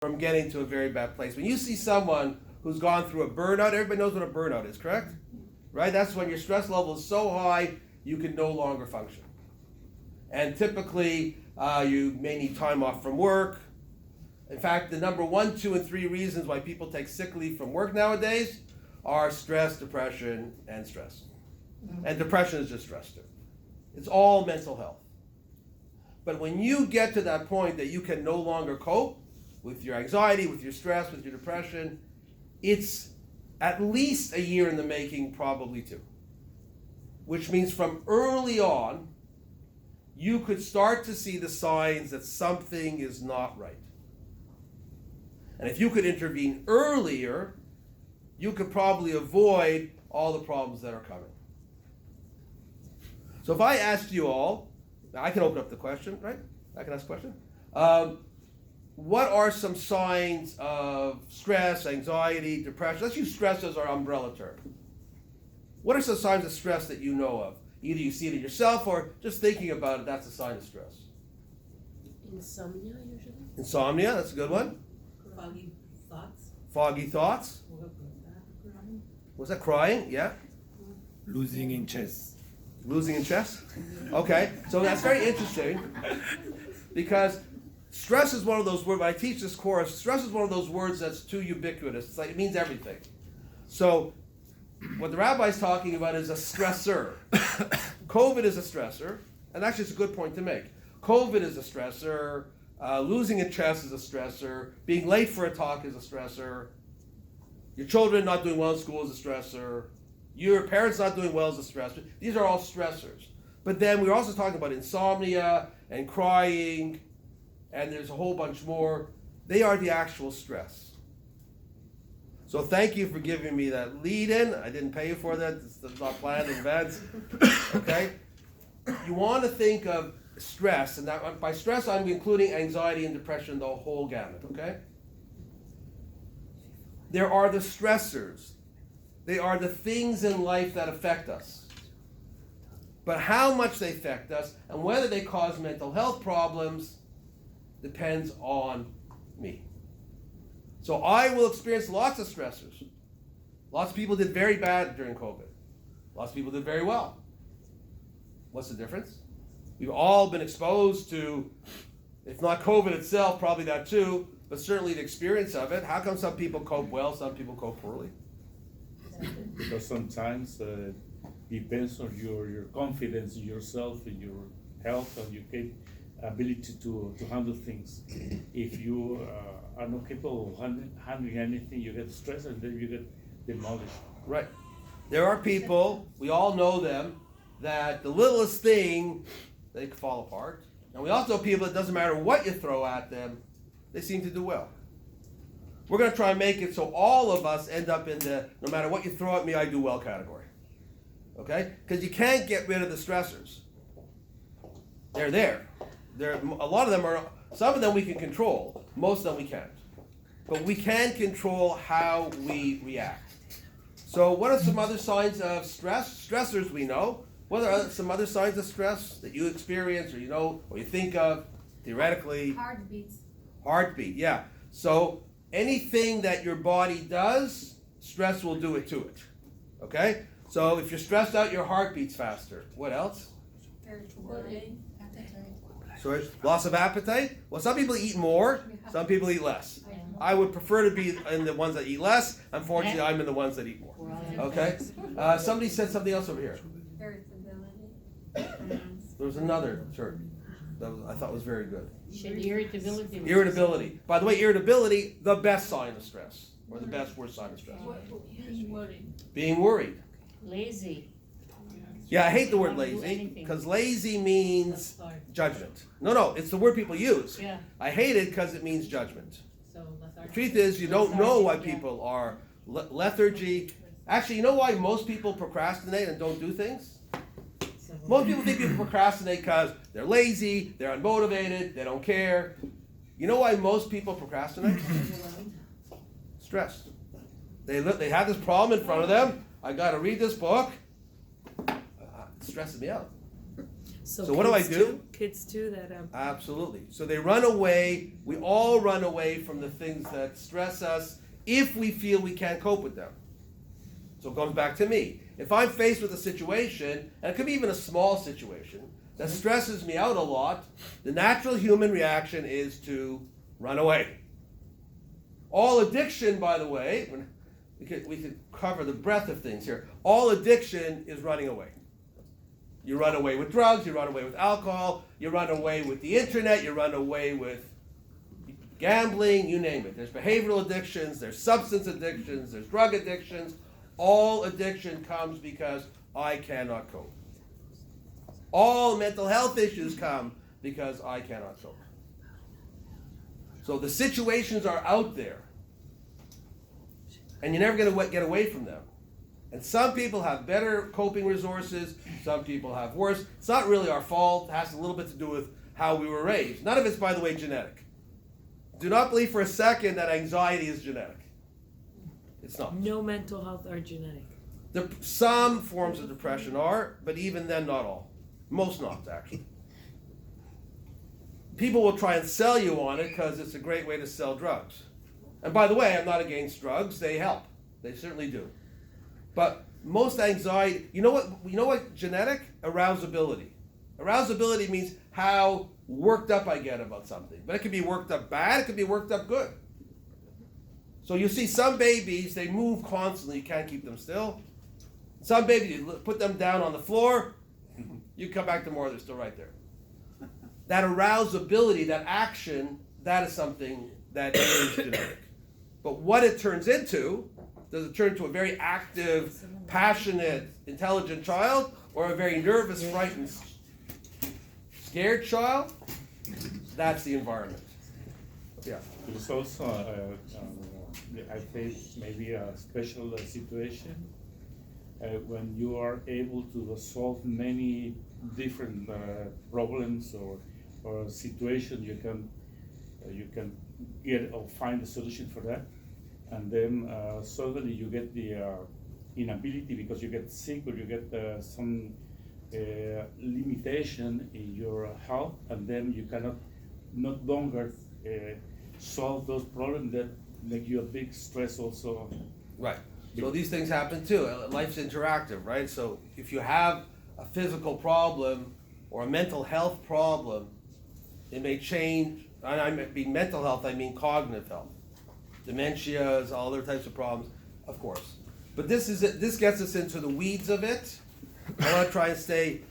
from getting to a very bad place. When you see someone who's gone through a burnout, everybody knows what a burnout is, correct? Right? That's when your stress level is so high you can no longer function. And typically, you may need time off from work. In fact, the number 1, 2, and 3 reasons why people take sick leave from work nowadays are stress, depression, and stress. And depression is just stress too. It's all mental health. But when you get to that point that you can no longer cope with your anxiety, with your stress, with your depression, it's at least a year in the making, probably 2. Which means from early on, you could start to see the signs that something is not right. And if you could intervene earlier, you could probably avoid all the problems that are coming. So if I asked you all, now I can open up the question, right? I can ask a question. What are some signs of stress, anxiety, depression? Let's use stress as our umbrella term. What are some signs of stress that you know of? Either you see it in yourself or just thinking about it, that's a sign of stress. Insomnia, usually. Insomnia, that's a good one. Foggy thoughts. Foggy thoughts. Was that crying? Yeah. Losing in chess. Losing in chess? Okay, so that's very interesting because stress is one of those words, when I teach this course, stress is one of those words that's too ubiquitous. It's like it means everything. So what the rabbi's talking about is a stressor. COVID is a stressor, and actually it's a good point to make. COVID is a stressor, losing in chess is a stressor, being late for a talk is a stressor, your children not doing well in school is a stressor, your parents not doing well is a stressor. These are all stressors. But then we're also talking about insomnia and crying, and there's a whole bunch more. They are the actual stress. So thank you for giving me that lead-in. I didn't pay you for that. It's not planned in advance. Okay? You want to think of stress, and that, by stress I'm including anxiety and depression, the whole gamut, okay? There are the stressors. They are the things in life that affect us. But how much they affect us and whether they cause mental health problems depends on me. So I will experience lots of stressors. Lots of people did very bad during COVID. Lots of people did very well. What's the difference? We've all been exposed to, if not COVID itself, probably that too, but certainly the experience of it. How come some people cope well, some people cope poorly? Because sometimes depends on your confidence in yourself, in your health, and your ability to handle things. If you are not capable of handling anything, you get stressed and then you get demolished. Right. There are people, we all know them, that the littlest thing, they can fall apart. And we also have people, it doesn't matter what you throw at them, they seem to do well. We're going to try and make it so all of us end up in the, no matter what you throw at me, I do well category. Okay? Because you can't get rid of the stressors. They're there. A lot of them are, some of them we can control, most of them we can't. But we can control how we react. So what are some other signs of stress? Stressors we know. What are some other signs of stress that you experience or you know or you think of theoretically? Heartbeat, yeah. So anything that your body does, stress will do it to it. Okay? So if you're stressed out, your heart beats faster. What else? Sorry, loss of appetite? Well, some people eat more, some people eat less. I would prefer to be in the ones that eat less. Unfortunately, I'm in the ones that eat more. Okay? Somebody said something else over here. There was another term that I thought was very good. Irritability. Irritability. By the way, irritability, the best sign of stress, or the worst sign of stress. Being worried. Lazy. Yeah, I hate the word lazy, because lazy means judgment. No, it's the word people use. Yeah. I hate it because it means judgment. So The truth is, you don't know why people are lethargy. Actually, you know why most people procrastinate and don't do things? Most people think people procrastinate because they're lazy, they're unmotivated, they don't care. You know why most people procrastinate? Stress. They have this problem in front of them. I got to read this book. It stresses me out. So what do I kids do? too? Kids too that Absolutely. So they run away. We all run away from the things that stress us if we feel we can't cope with them. So it goes back to me. If I'm faced with a situation, and it could be even a small situation, that stresses me out a lot, the natural human reaction is to run away. All addiction, by the way, we could cover the breadth of things here. All addiction is running away. You run away with drugs, you run away with alcohol, you run away with the internet, you run away with gambling, you name it. There's behavioral addictions, there's substance addictions, there's drug addictions. All addiction comes because I cannot cope. All mental health issues come because I cannot cope. So the situations are out there, and you're never going to get away from them. And some people have better coping resources, some people have worse. It's not really our fault. It has a little bit to do with how we were raised. None of it's, by the way, genetic. Do not believe for a second that anxiety is genetic. It's not. no mental health are genetic. Some forms of depression are, but even then, not all. Most not, actually. People will try and sell you on it because it's a great way to sell drugs. And by the way, I'm not against drugs. They help. They certainly do. But most anxiety, you know what genetic? Arousability. Arousability means how worked up I get about something. But it can be worked up bad, it can be worked up good. So you see some babies, they move constantly, you can't keep them still. Some babies, you put them down on the floor, you come back tomorrow, they're still right there. That arousability, that action, that is something that is genetic. But what it turns into, does it turn into a very active, passionate, intelligent child, or a very nervous, frightened, scared child? That's the environment. Yeah. There's also, I think, maybe a special situation when you are able to solve many different problems or situations. You can get or find a solution for that, and then suddenly you get the inability because you get sick or you get some limitation in your health, and then you cannot not longer solve those problems that make you a big stress also. Right. So these things happen too. Life's interactive, right? So if you have a physical problem or a mental health problem, it may change. And I mean mental health, I mean cognitive health. Dementias, all other types of problems, of course. But this gets us into the weeds of it. I want to try and stay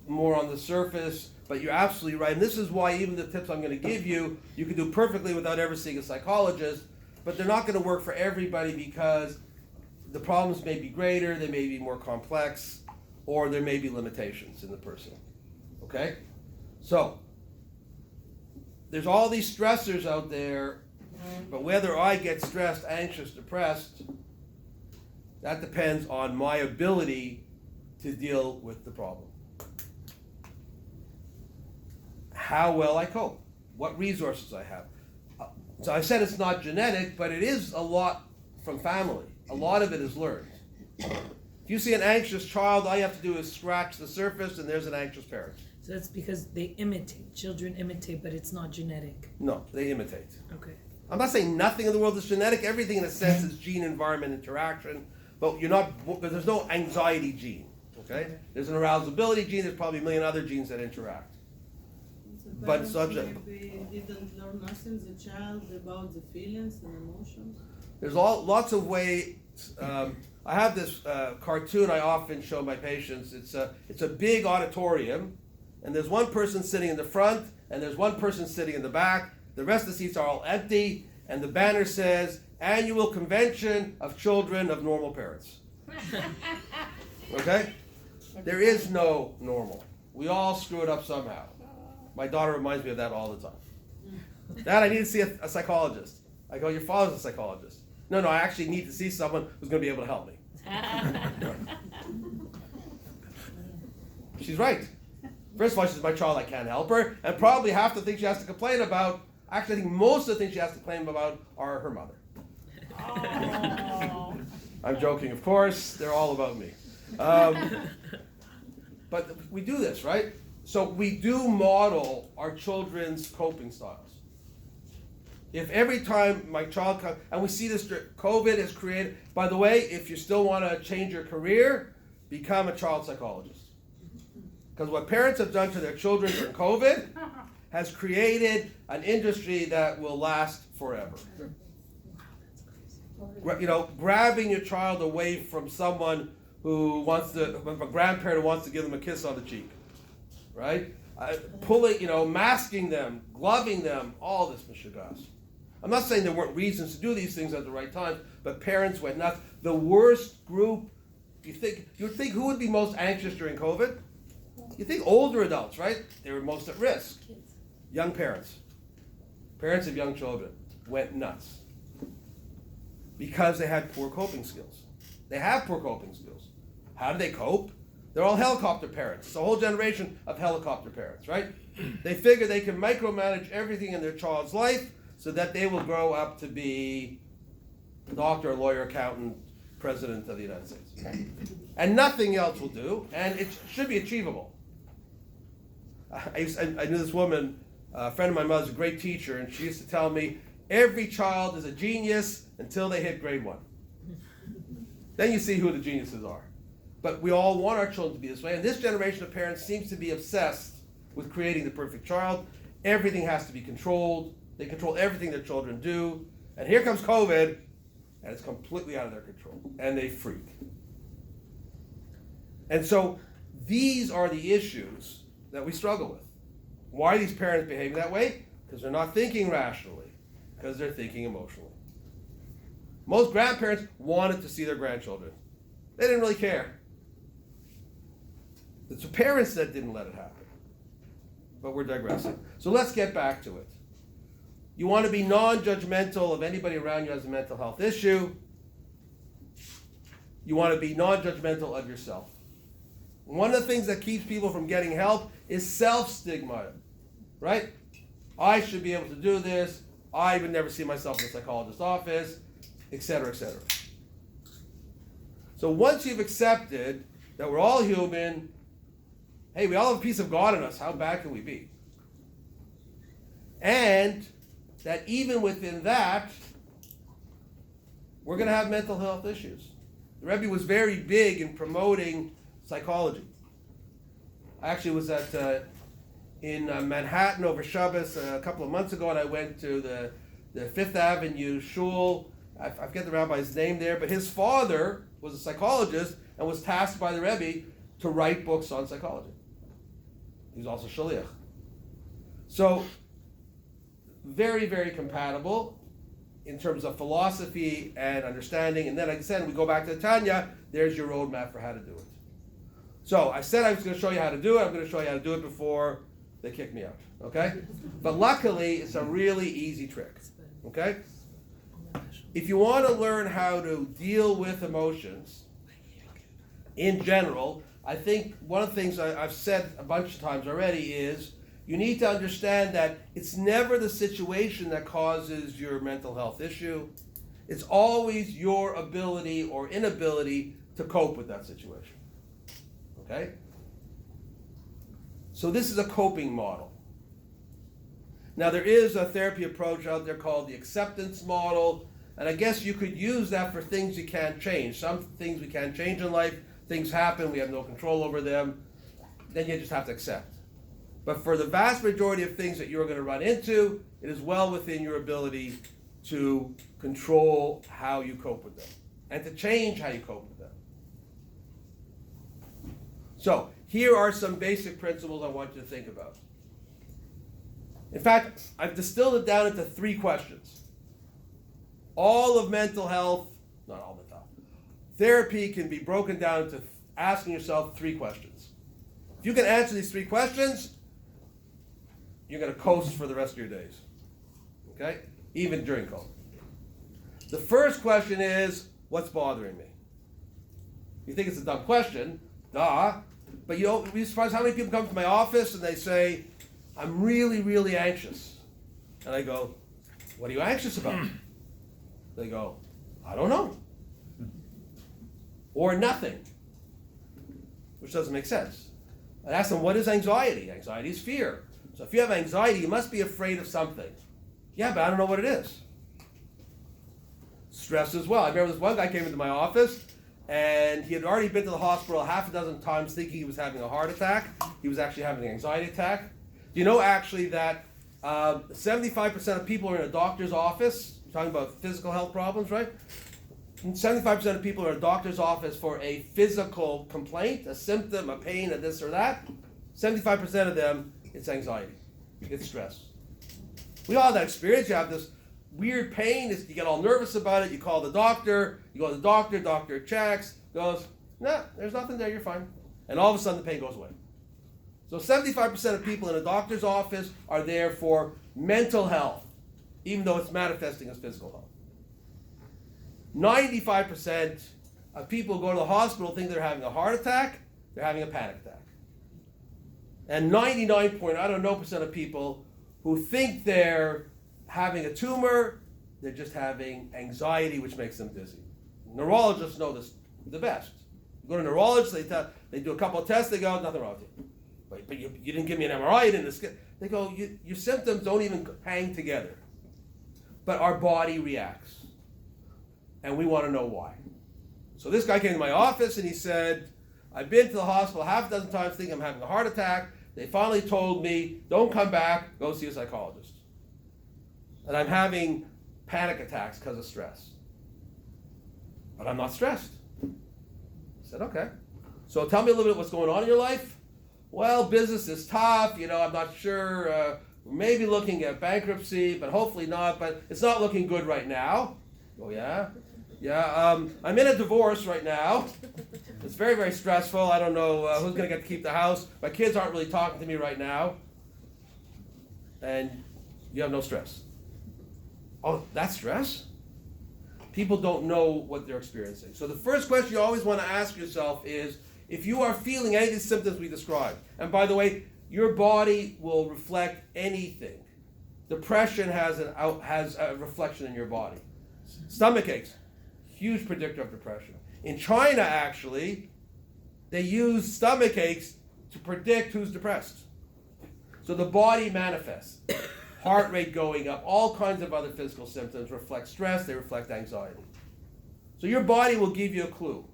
more on the surface, but you're absolutely right. And this is why even the tips I'm going to give you, you can do perfectly without ever seeing a psychologist, but they're not going to work for everybody because the problems may be greater, they may be more complex, or there may be limitations in the person. Okay? So, there's all these stressors out there, but whether I get stressed, anxious, depressed, that depends on my ability to deal with the problem. How well I cope, what resources I have. So I said it's not genetic, but it is a lot from family. A lot of it is learned. If you see an anxious child, all you have to do is scratch the surface and there's an anxious parent. So that's because they imitate. Children imitate, but it's not genetic. No, they imitate. Okay. I'm not saying nothing in the world is genetic. Everything in a sense is gene-environment interaction. But there's no anxiety gene. Okay? There's an arousability gene. There's probably a million other genes that interact. But subject. Maybe didn't learn nothing as a child about the feelings and emotions. There's lots of ways. I have this cartoon I often show my patients. It's a big auditorium, and there's one person sitting in the front, and there's one person sitting in the back. The rest of the seats are all empty, and the banner says, Annual Convention of Children of Normal Parents. Okay? There is no normal. We all screw it up somehow. My daughter reminds me of that all the time. Dad, I need to see a psychologist. I go, your father's a psychologist. No, I actually need to see someone who's going to be able to help me. She's right. First of all, she's my child, I can't help her. And probably half the things she has to complain about, actually I think most of the things she has to complain about are her mother. Oh. I'm joking, of course. They're all about me. But we do this, right? So we do model our children's coping styles. If every time my child comes, and we see this, COVID has created, by the way, if you still want to change your career, become a child psychologist. Because what parents have done to their children during COVID has created an industry that will last forever. You know, grabbing your child away from someone who wants to, a grandparent who wants to give them a kiss on the cheek, right? Pulling, you know, masking them, gloving them, all this mishigas. I'm not saying there weren't reasons to do these things at the right time, but parents went nuts. The worst group, you think who would be most anxious during COVID? You think older adults, right? They were most at risk. Young parents. Parents of young children went nuts. Because they had poor coping skills. They have poor coping skills. How do they cope? They're all helicopter parents. It's a whole generation of helicopter parents, right? They figure they can micromanage everything in their child's life so that they will grow up to be a doctor, lawyer, accountant, president of the United States. And nothing else will do, and it should be achievable. I knew this woman, a friend of my mother's a great teacher, and she used to tell me, every child is a genius until they hit grade 1. Then you see who the geniuses are. But we all want our children to be this way, and this generation of parents seems to be obsessed with creating the perfect child. Everything has to be controlled. They control everything their children do. And here comes COVID, and it's completely out of their control. And they freak. And so these are the issues that we struggle with. Why are these parents behaving that way? Because they're not thinking rationally. Because they're thinking emotionally. Most grandparents wanted to see their grandchildren. They didn't really care. It's the parents that didn't let it happen. But we're digressing. So let's get back to it. You want to be non-judgmental of anybody around you who has a mental health issue. You want to be non-judgmental of yourself. One of the things that keeps people from getting help is self-stigma, right? I should be able to do this. I would never see myself in a psychologist's office, etc., etc. So once you've accepted that we're all human, hey, we all have a piece of God in us, how bad can we be? And that even within that, we're going to have mental health issues. The Rebbe was very big in promoting psychology. I actually was in Manhattan over Shabbos a couple of months ago, and I went to the Fifth Avenue shul. I forget the rabbi's name there, but his father was a psychologist and was tasked by the Rebbe to write books on psychology. He was also shaliach. So, very, very compatible in terms of philosophy and understanding. And then, like I said, we go back to Tanya, there's your roadmap for how to do it. So I said I was going to show you how to do it. I'm going to show you how to do it before they kick me out, okay? But luckily, it's a really easy trick, okay? If you want to learn how to deal with emotions in general, I think one of the things I've said a bunch of times already is you need to understand that it's never the situation that causes your mental health issue. It's always your ability or inability to cope with that situation. Okay? So this is a coping model. Now there is a therapy approach out there called the acceptance model, and I guess you could use that for things you can't change. Some things we can't change in life, things happen, we have no control over them, then you just have to accept. But for the vast majority of things that you're going to run into, it is well within your ability to control how you cope with them and to change how you cope with them. So, here are some basic principles I want you to think about. In fact, I've distilled it down into 3 questions. All of mental health, not all mental health, therapy can be broken down into asking yourself 3 questions. If you can answer these 3 questions, you're going to coast for the rest of your days. Okay? Even during COVID. The first question is, what's bothering me? You think it's a dumb question, duh. But you'd be surprised how many people come to my office and they say, I'm really, really anxious. And I go, what are you anxious about? They go, I don't know. Or nothing. Which doesn't make sense. I asked them, what is anxiety? Anxiety is fear. So if you have anxiety, you must be afraid of something. Yeah, but I don't know what it is. Stress as well. I remember this one guy came into my office, and he had already been to the hospital half a dozen times thinking he was having a heart attack. He was actually having an anxiety attack. Do you know actually that 75% of people are in a doctor's office, talking about physical health problems, right? 75% of people are in a doctor's office for a physical complaint, a symptom, a pain, a this or that. 75% of them, it's anxiety. It's stress. We all have that experience. You have this weird pain. You get all nervous about it. You call the doctor. You go to the doctor. Doctor checks. Goes, nah, there's nothing there. You're fine. And all of a sudden, the pain goes away. So 75% of people in a doctor's office are there for mental health, even though it's manifesting as physical health. 95% of people who go to the hospital think they're having a heart attack. They're having a panic attack. And 99% of people who think they're having a tumor, they're just having anxiety, which makes them dizzy. Neurologists know this the best. You go to a neurologist, they do a couple of tests, they go, nothing wrong with you. But you didn't give me an MRI, you didn't. They go, your symptoms don't even hang together. But our body reacts. And we want to know why. So this guy came to my office and he said, I've been to the hospital half a dozen times thinking I'm having a heart attack. They finally told me, don't come back, go see a psychologist. And I'm having panic attacks because of stress. But I'm not stressed. I said, okay. So tell me a little bit what's going on in your life. Well, business is tough. I'm not sure. We're maybe looking at bankruptcy, but hopefully not. But it's not looking good right now. Oh, yeah? Yeah, I'm in a divorce right now. It's very, very stressful. I don't know who's going to get to keep the house. My kids aren't really talking to me right now. And you have no stress. Oh, that's stress? People don't know what they're experiencing. So the first question you always want to ask yourself is, if you are feeling any of these symptoms we described, and by the way, your body will reflect anything. Depression has a reflection in your body. Stomach aches, huge predictor of depression. In China, actually, they use stomach aches to predict who's depressed. So the body manifests. Heart rate going up, all kinds of other physical symptoms reflect stress, they reflect anxiety. So your body will give you a clue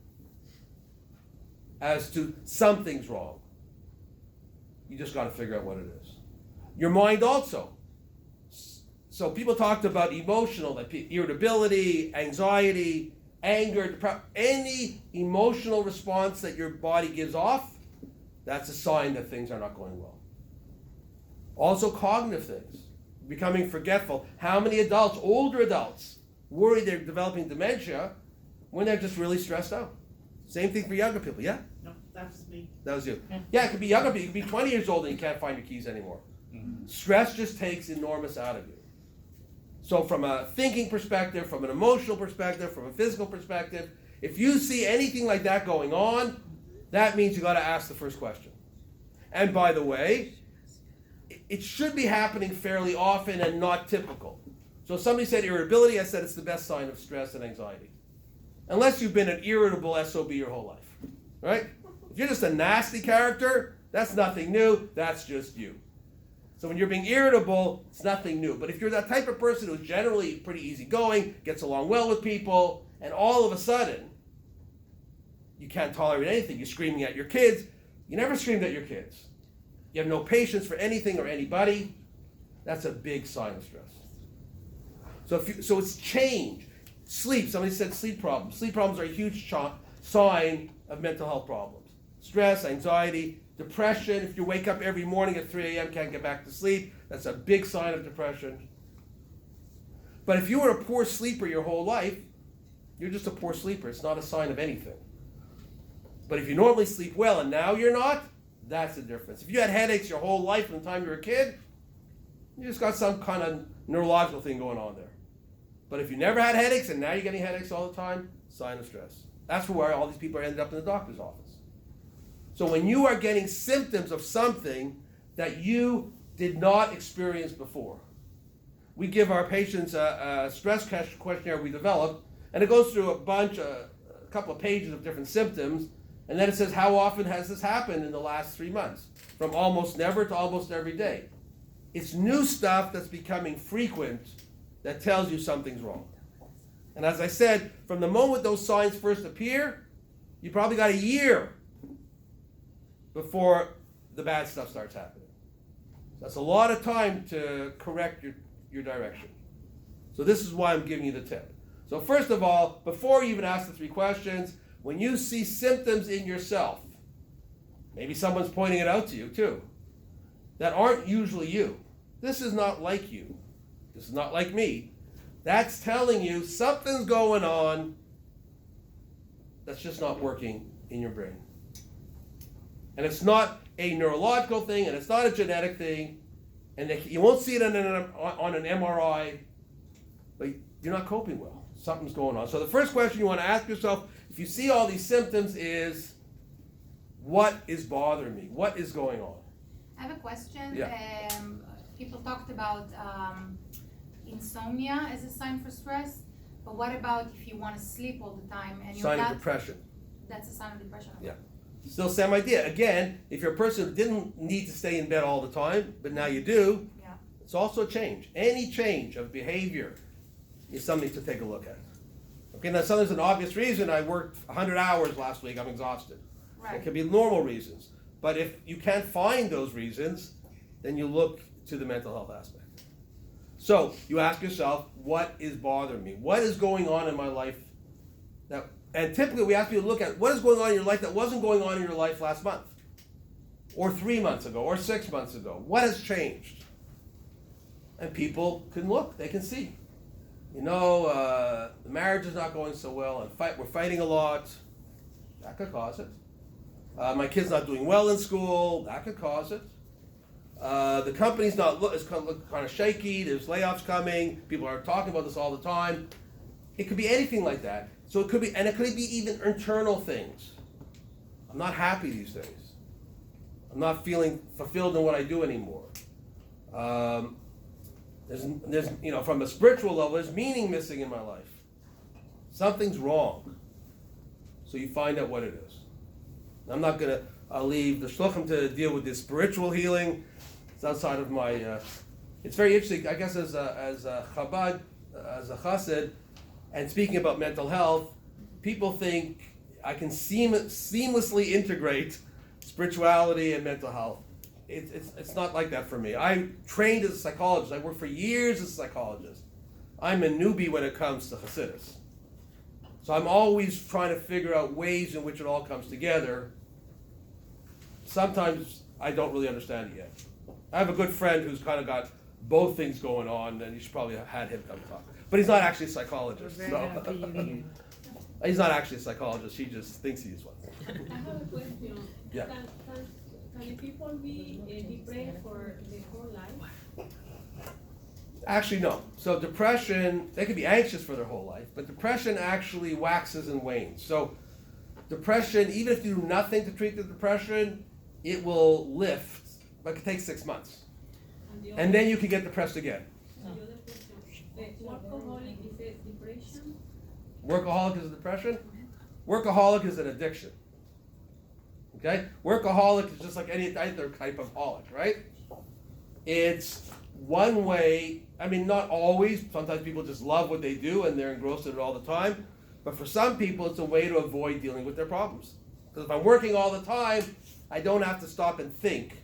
as to something's wrong. You just got to figure out what it is. Your mind also. So people talked about emotional, like irritability, anxiety, anger, any emotional response that your body gives off, that's a sign that things are not going well. Also cognitive things, becoming forgetful. How many adults, older adults, worry they're developing dementia when they're just really stressed out? Same thing for younger people, yeah? No, that's me. That was you. Yeah, it could be younger people. You could be 20 years old and you can't find your keys anymore. Mm-hmm. Stress just takes enormous out of you. So from a thinking perspective, from an emotional perspective, from a physical perspective, if you see anything like that going on, that means you got to ask the first question. And by the way, it should be happening fairly often and not typical. So if somebody said irritability, I said it's the best sign of stress and anxiety. Unless you've been an irritable SOB your whole life, right? If you're just a nasty character, that's nothing new, that's just you. So when you're being irritable, it's nothing new. But if you're that type of person who's generally pretty easygoing, gets along well with people, and all of a sudden, you can't tolerate anything, you're screaming at your kids. You never screamed at your kids. You have no patience for anything or anybody. That's a big sign of stress. So it's change. Sleep, somebody said sleep problems. Sleep problems are a huge sign of mental health problems. Stress, anxiety, depression. If you wake up every morning at 3 a.m., can't get back to sleep, that's a big sign of depression. But if you were a poor sleeper your whole life, you're just a poor sleeper. It's not a sign of anything. But if you normally sleep well and now you're not, that's the difference. If you had headaches your whole life from the time you were a kid, you just got some kind of neurological thing going on there. But if you never had headaches and now you're getting headaches all the time, sign of stress. That's why all these people are ended up in the doctor's office. So when you are getting symptoms of something that you did not experience before, we give our patients a stress questionnaire we developed, and it goes through a couple of pages of different symptoms, And then it says, how often has this happened in the last 3 months? From almost never to almost every day. It's new stuff that's becoming frequent that tells you something's wrong. And as I said, from the moment those signs first appear, you probably got a year before the bad stuff starts happening. That's a lot of time to correct your direction. So this is why I'm giving you the tip. So first of all, before you even ask the 3 questions, when you see symptoms in yourself, maybe someone's pointing it out to you too, that aren't usually you. This is not like you. This is not like me. That's telling you something's going on that's just not working in your brain. And it's not a neurological thing, and it's not a genetic thing, and you won't see it on an MRI, but you're not coping well. Something's going on. So the first question you want to ask yourself, if you see all these symptoms, is what is bothering me? What is going on? I have a question. Yeah. People talked about insomnia as a sign for stress, but what about if you want to sleep all the time and you're Sign not? of depression. That's a sign of depression. Yeah. Still same idea. Again, if you're a person who didn't need to stay in bed all the time, but now you do, Yeah. it's also a change. Any change of behavior is something to take a look at. Okay, now there's an obvious reason. I worked 100 hours last week. I'm exhausted. It Right. could be normal reasons. But if you can't find those reasons, then you look to the mental health aspect. So you ask yourself, what is bothering me? What is going on in my life? And typically we ask you to look at what is going on in your life that wasn't going on in your life last month, or 3 months ago, or 6 months ago. What has changed? And people can look, they can see. You know, the marriage is not going so well, and we're fighting a lot. That could cause it. My kid's not doing well in school. That could cause it. The company's it's kind of shaky. There's layoffs coming. People are talking about this all the time. It could be anything like that. So it could be, and it could be even internal things. I'm not happy these days. I'm not feeling fulfilled in what I do anymore. There's from a spiritual level, there's meaning missing in my life. Something's wrong. So you find out what it is. I'll leave the shluchim to deal with this spiritual healing. It's outside of my, it's very interesting, I guess as a Chabad, as a chassid, and speaking about mental health, people think I can seamlessly integrate spirituality and mental health. It's not like that for me. I trained as a psychologist. I worked for years as a psychologist. I'm a newbie when it comes to Hasidus. So I'm always trying to figure out ways in which it all comes together. Sometimes I don't really understand it yet. I have a good friend who's kind of got both things going on, and you should probably have had him come talk. But he's not actually a psychologist. We're very So. happy you came. He's not actually a psychologist. He just thinks he is one. I have a question. Yeah. Can people be depressed for their whole life? Actually, no. So depression, they can be anxious for their whole life, but depression actually waxes and wanes. So depression, even if you do nothing to treat the depression, it will lift, but it can take 6 months. And then you can get depressed again. The other question, the workaholic is a depression? Workaholic is a depression? Workaholic is an addiction. Okay? Workaholic is just like any other type of holic, right? It's one way, not always. Sometimes people just love what they do and they're engrossed in it all the time. But for some people, it's a way to avoid dealing with their problems. Because if I'm working all the time, I don't have to stop and think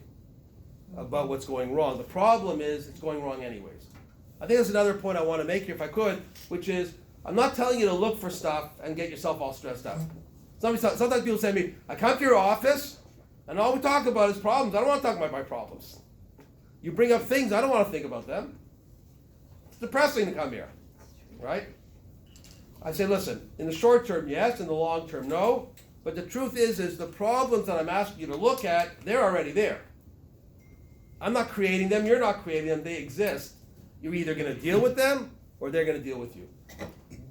about what's going wrong. The problem is it's going wrong anyways. I think that's another point I want to make here, if I could, which is I'm not telling you to look for stuff and get yourself all stressed out. Sometimes people say to me, I come to your office and all we talk about is problems. I don't want to talk about my problems. You bring up things, I don't want to think about them. It's depressing to come here, right? I say, listen, in the short term, yes, in the long term, no. But the truth is the problems that I'm asking you to look at, they're already there. I'm not creating them, you're not creating them, they exist. You're either going to deal with them or they're going to deal with you.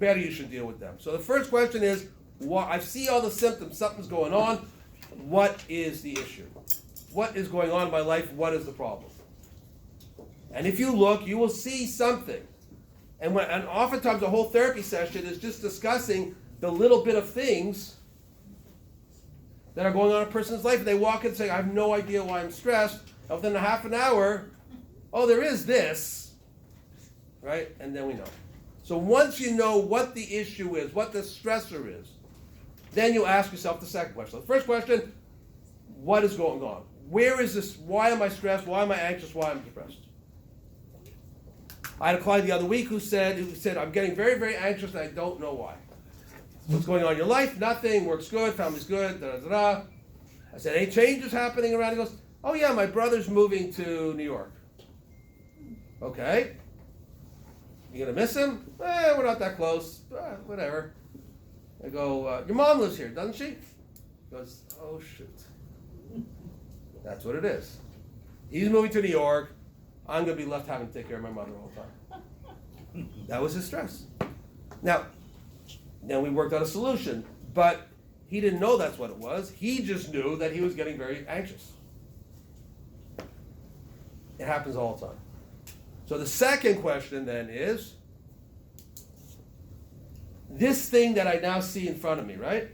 Better you should deal with them. So the first question is, I see all the symptoms, something's going on. What is the issue? What is going on in my life? What is the problem? And if you look, you will see something. And oftentimes a whole therapy session is just discussing the little bit of things that are going on in a person's life, and they walk in and say, I have no idea why I'm stressed. And within a half an hour, oh, there is this, right? And then we know. So once you know what the issue is, what the stressor is, then you ask yourself the second question. The first question, what is going on? Where is this? Why am I stressed? Why am I anxious? Why am I depressed? I had a client the other week who said, I'm getting very, very anxious and I don't know why. What's going on in your life? Nothing. Work's good. Family's good. Da, da, da, da. I said, any changes happening around? He goes, oh yeah, my brother's moving to New York. Okay. You gonna miss him? We're not that close. Whatever. I go, your mom lives here, doesn't she? He goes, oh shoot. That's what it is. He's moving to New York. I'm going to be left having to take care of my mother all the time. That was his stress. Now, then we worked out a solution, but he didn't know that's what it was. He just knew that he was getting very anxious. It happens all the time. So the second question then is, this thing that I now see in front of me, right?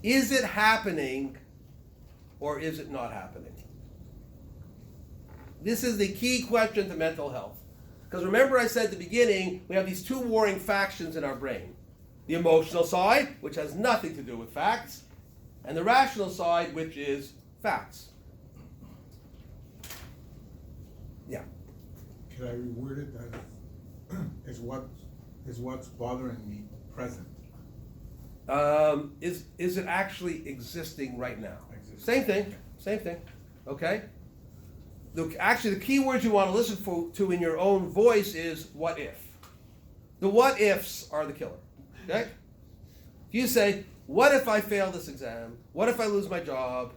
Is it happening or is it not happening? This is the key question to mental health. Because remember I said at the beginning, we have these two warring factions in our brain. The emotional side, which has nothing to do with facts, and the rational side, which is facts. Yeah. Could I reword it that is what's bothering me present? Is it actually existing right now? Existing. Same thing. Okay? Actually, the key words you want to listen to in your own voice is what if. The what ifs are the killer. Okay? If you say, what if I fail this exam? What if I lose my job?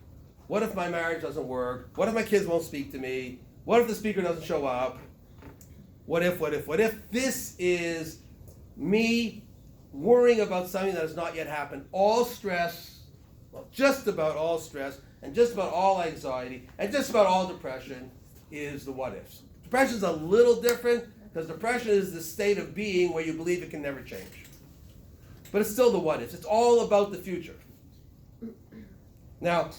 What if my marriage doesn't work? What if my kids won't speak to me? What if the speaker doesn't show up? What if? This is me worrying about something that has not yet happened. All stress, well, just about all stress, and just about all anxiety, and just about all depression is the what ifs. Depression is a little different, because depression is the state of being where you believe it can never change. But it's still the what ifs. It's all about the future. Now,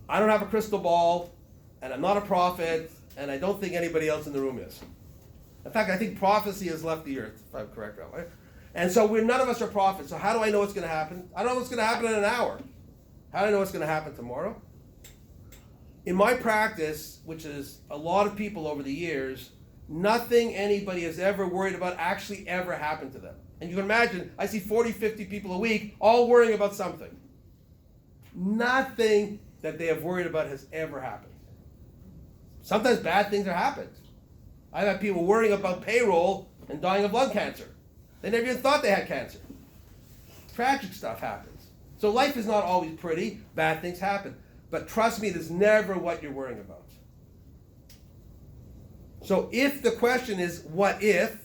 I don't have a crystal ball, and I'm not a prophet, and I don't think anybody else in the room is. In fact, I think prophecy has left the earth, if I'm correct, Rabbi. And so none of us are prophets. So how do I know what's going to happen? I don't know what's going to happen in an hour. How do I know what's going to happen tomorrow? In my practice, which is a lot of people over the years, nothing anybody has ever worried about actually ever happened to them. And you can imagine, I see 40, 50 people a week all worrying about something. Nothing that they have worried about has ever happened. Sometimes bad things have happened. I've had people worrying about payroll and dying of lung cancer. They never even thought they had cancer. Tragic stuff happens. So life is not always pretty. Bad things happen. But trust me, there's never what you're worrying about. So if the question is, what if,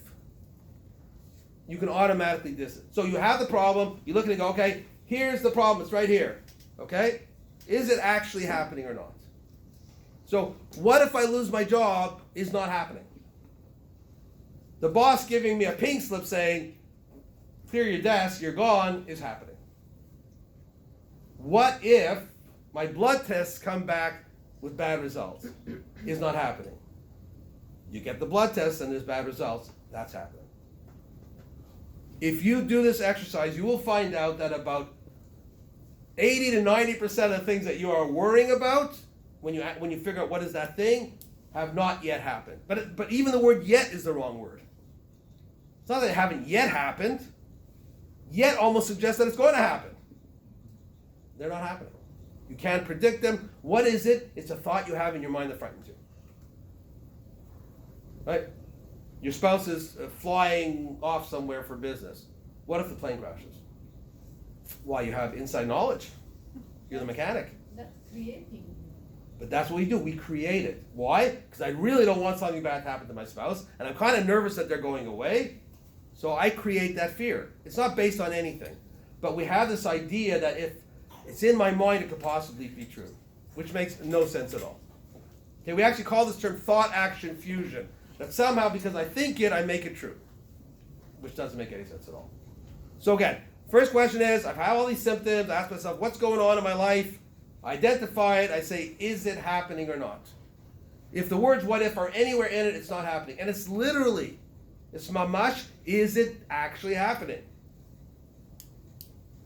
you can automatically distance. So you have the problem, you look at it and go, okay, here's the problem, it's right here. Okay? Is it actually happening or not? So what if I lose my job is not happening? The boss giving me a pink slip saying, clear your desk, you're gone, is happening. What if my blood tests come back with bad results? Is not happening. You get the blood tests and there's bad results, that's happening. If you do this exercise, you will find out that about 80 to 90% of the things that you are worrying about, when you figure out what is that thing, have not yet happened. But even the word yet is the wrong word. It's not that they haven't yet happened. Yet almost suggests that it's going to happen. They're not happening. You can't predict them. What is it? It's a thought you have in your mind that frightens you. Right? Your spouse is flying off somewhere for business. What if the plane crashes? Why, you have inside knowledge. You're the mechanic. That's creating. But that's what we do. We create it. Why? Because I really don't want something bad to happen to my spouse, and I'm kind of nervous that they're going away. So I create that fear. It's not based on anything. But we have this idea that if it's in my mind, it could possibly be true, which makes no sense at all. Okay, we actually call this term thought-action fusion. That somehow, because I think it, I make it true, which doesn't make any sense at all. So again, First question is, I've had all these symptoms, I ask myself, what's going on in my life? I identify it, I say, is it happening or not? If the words what if are anywhere in it, it's not happening. And it's literally, it's mamash, is it actually happening?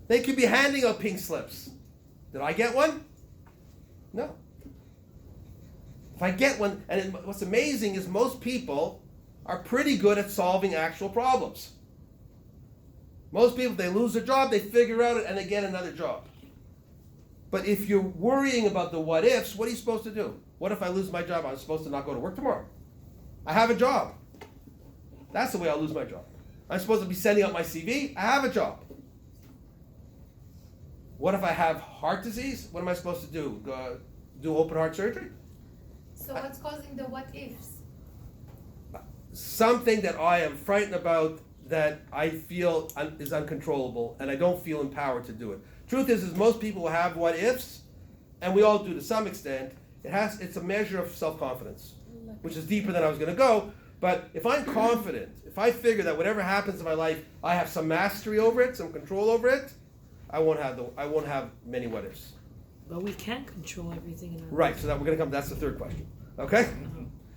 They could be handing out pink slips. Did I get one? No. If I get one, and what's amazing is most people are pretty good at solving actual problems. Most people, they lose their job, they figure out it, and they get another job. But if you're worrying about the what ifs, what are you supposed to do? What if I lose my job? I'm supposed to not go to work tomorrow. I have a job. That's the way I'll lose my job. I'm supposed to be sending out my CV. I have a job. What if I have heart disease? What am I supposed to do? Do open heart surgery? So what's causing the what ifs? Something that I am frightened about that I feel is uncontrollable and I don't feel empowered to do it. Truth is most people have what ifs, and we all do to some extent. It's a measure of self-confidence, which is deeper than I was going to go. But if I'm confident, if I figure that whatever happens in my life, I have some mastery over it, some control over it, I won't have many what ifs. But we can't control everything in our Right. So that we're going to come. That's the third question. Okay.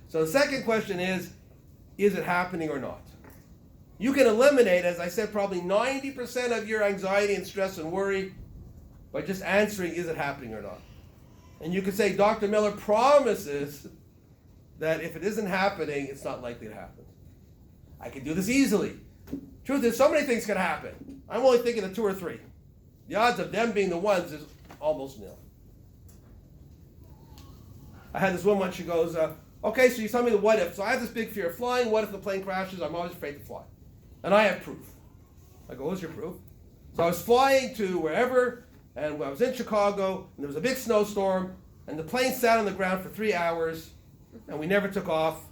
So the second question is it happening or not? You can eliminate, as I said, probably 90% of your anxiety and stress and worry by just answering, is it happening or not? And you could say, Dr. Miller promises that if it isn't happening, it's not likely to happen. I can do this easily. Truth is, so many things can happen. I'm only thinking of 2 or 3. The odds of them being the ones is almost nil. I had this woman, she goes, okay, so you tell me the what if. So I have this big fear of flying. What if the plane crashes? I'm always afraid to fly. And I have proof. I go, what's your proof? So I was flying to wherever, and I was in Chicago, and there was a big snowstorm, and the plane sat on the ground for 3 hours, and we never took off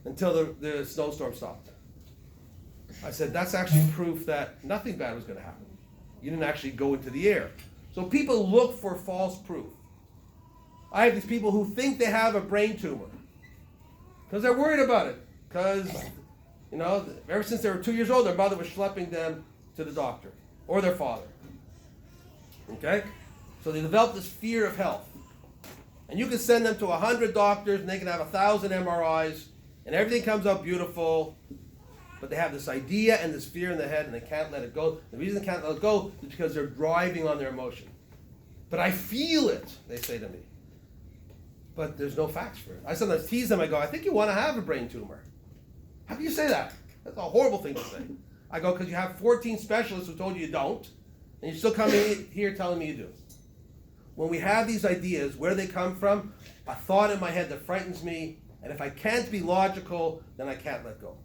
until the snowstorm stopped. I said, that's actually proof that nothing bad was going to happen. You didn't actually go into the air. So people look for false proof. I have these people who think they have a brain tumor because they're worried about it. Because, ever since they were 2 years old, their mother was schlepping them to the doctor or their father. Okay? So they develop this fear of health. And you can send them to 100 doctors and they can have 1,000 MRIs and everything comes out beautiful. But they have this idea and this fear in their head and they can't let it go. The reason they can't let it go is because they're driving on their emotion. But I feel it, they say to me. But there's no facts for it. I sometimes tease them. I go, I think you want to have a brain tumor. How can you say that? That's a horrible thing to say. I go, because you have 14 specialists who told you don't, and you're still coming here telling me you do. When we have these ideas, where they come from, a thought in my head that frightens me, and if I can't be logical, then I can't let go.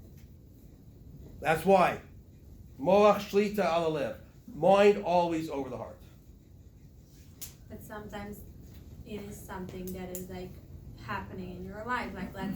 That's why. Moach shlita ala lev. Mind always over the heart. But sometimes it is something that is like happening in your life. Like let's